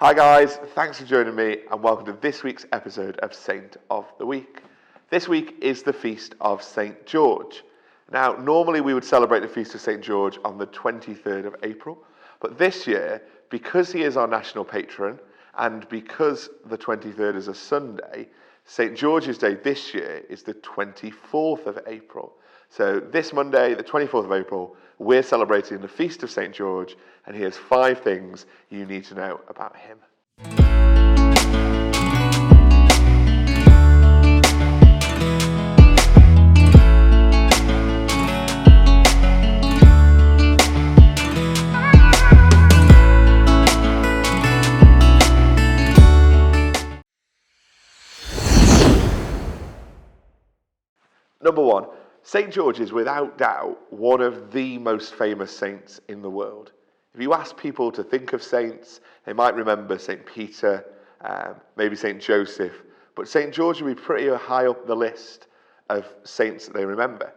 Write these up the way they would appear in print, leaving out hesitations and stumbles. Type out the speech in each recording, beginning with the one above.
Hi guys, thanks for joining me and welcome to this week's episode of Saint of the Week. This week is the feast of St. George. Now, normally we would celebrate the feast of St. George on the 23rd of April, but this year, because he is our national patron and because the 23rd is a Sunday, St. George's Day this year is the 24th of April. So this Monday, the 24th of April, we're celebrating the Feast of St. George, and here's 5 things you need to know about him. Number 1, St. George is without doubt one of the most famous saints in the world. If you ask people to think of saints, they might remember St. Peter, maybe St. Joseph, but St. George will be pretty high up the list of saints that they remember.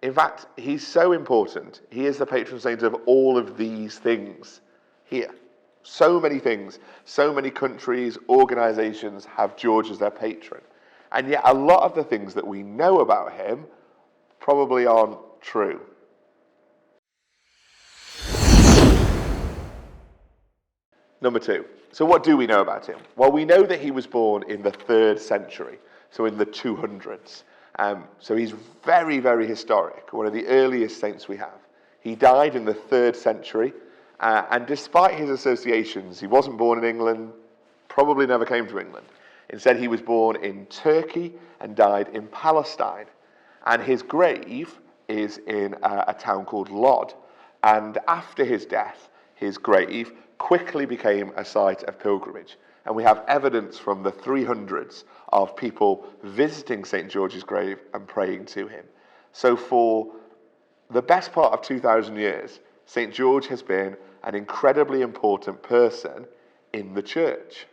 In fact, he's so important, he is the patron saint of all of these things here. So many things, so many countries, organisations have George as their patron. And yet a lot of the things that we know about him probably aren't true. Number 2. So what do we know about him? Well, we know that he was born in the 3rd century, so in the 200s. So he's very, very historic, one of the earliest saints we have. He died in the 3rd century, and despite his associations, he wasn't born in England, probably never came to England. Instead, he was born in Turkey and died in Palestine. And his grave is in a town called Lod. And after his death, his grave quickly became a site of pilgrimage. And we have evidence from the 300s of people visiting St. George's grave and praying to him. So for the best part of 2,000 years, St. George has been an incredibly important person in the church.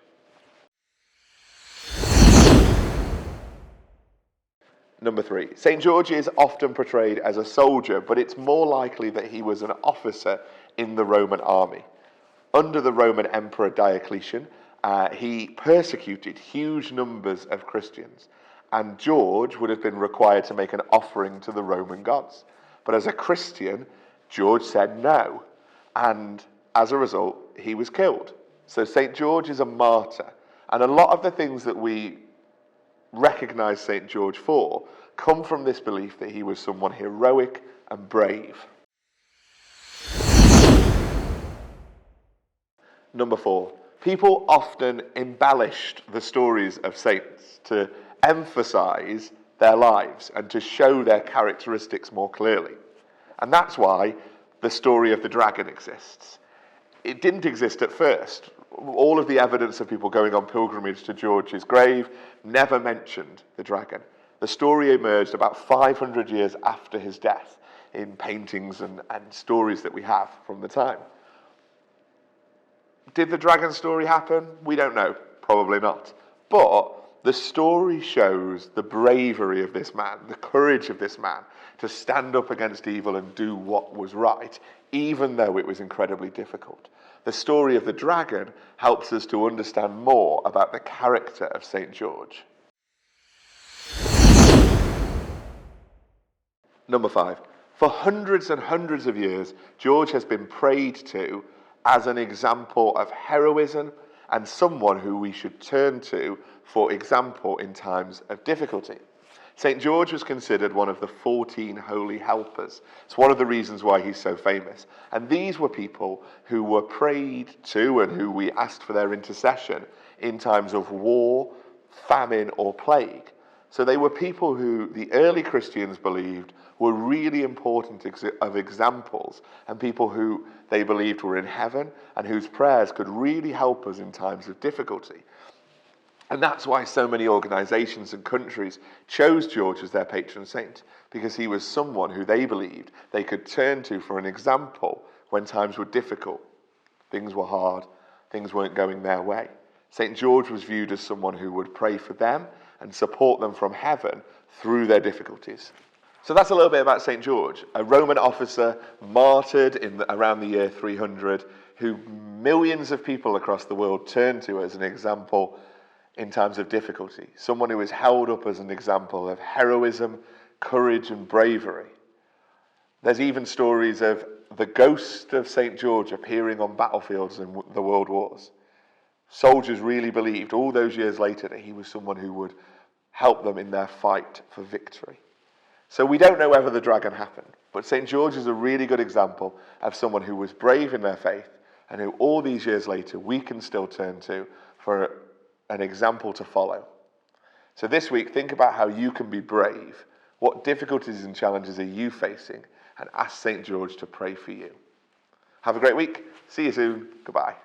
Number 3, St. George is often portrayed as a soldier, but it's more likely that he was an officer in the Roman army. Under the Roman Emperor Diocletian, he persecuted huge numbers of Christians, and George would have been required to make an offering to the Roman gods. But as a Christian, George said no, and as a result, he was killed. So St. George is a martyr, and a lot of the things that we recognize St. George for come from this belief that he was someone heroic and brave. Number 4, people often embellished the stories of saints to emphasize their lives and to show their characteristics more clearly. And that's why the story of the dragon exists. It didn't exist at first. All of the evidence of people going on pilgrimage to George's grave never mentioned the dragon. The story emerged about 500 years after his death in paintings and stories that we have from the time. Did the dragon story happen? We don't know. Probably not. But the story shows the bravery of this man, the courage of this man to stand up against evil and do what was right, even though it was incredibly difficult. The story of the dragon helps us to understand more about the character of St. George. Number 5. For hundreds and hundreds of years, George has been prayed to as an example of heroism and someone who we should turn to for example in times of difficulty. St. George was considered one of the 14 holy helpers. It's one of the reasons why he's so famous. And these were people who were prayed to and who we asked for their intercession in times of war, famine, or plague. So they were people who the early Christians believed were really important examples and people who they believed were in heaven and whose prayers could really help us in times of difficulty. And that's why so many organisations and countries chose George as their patron saint, because he was someone who they believed they could turn to for an example when times were difficult. Things were hard, things weren't going their way. St. George was viewed as someone who would pray for them and support them from heaven through their difficulties. So that's a little bit about St. George, a Roman officer martyred around the year 300, who millions of people across the world turn to as an example in times of difficulty. Someone who is held up as an example of heroism, courage, and bravery. There's even stories of the ghost of St. George appearing on battlefields in the world wars. Soldiers really believed all those years later that he was someone who would help them in their fight for victory. So we don't know whether the dragon happened, but St. George is a really good example of someone who was brave in their faith and who all these years later we can still turn to for an example to follow. So this week, think about how you can be brave. What difficulties and challenges are you facing? And ask St. George to pray for you. Have a great week. See you soon. Goodbye.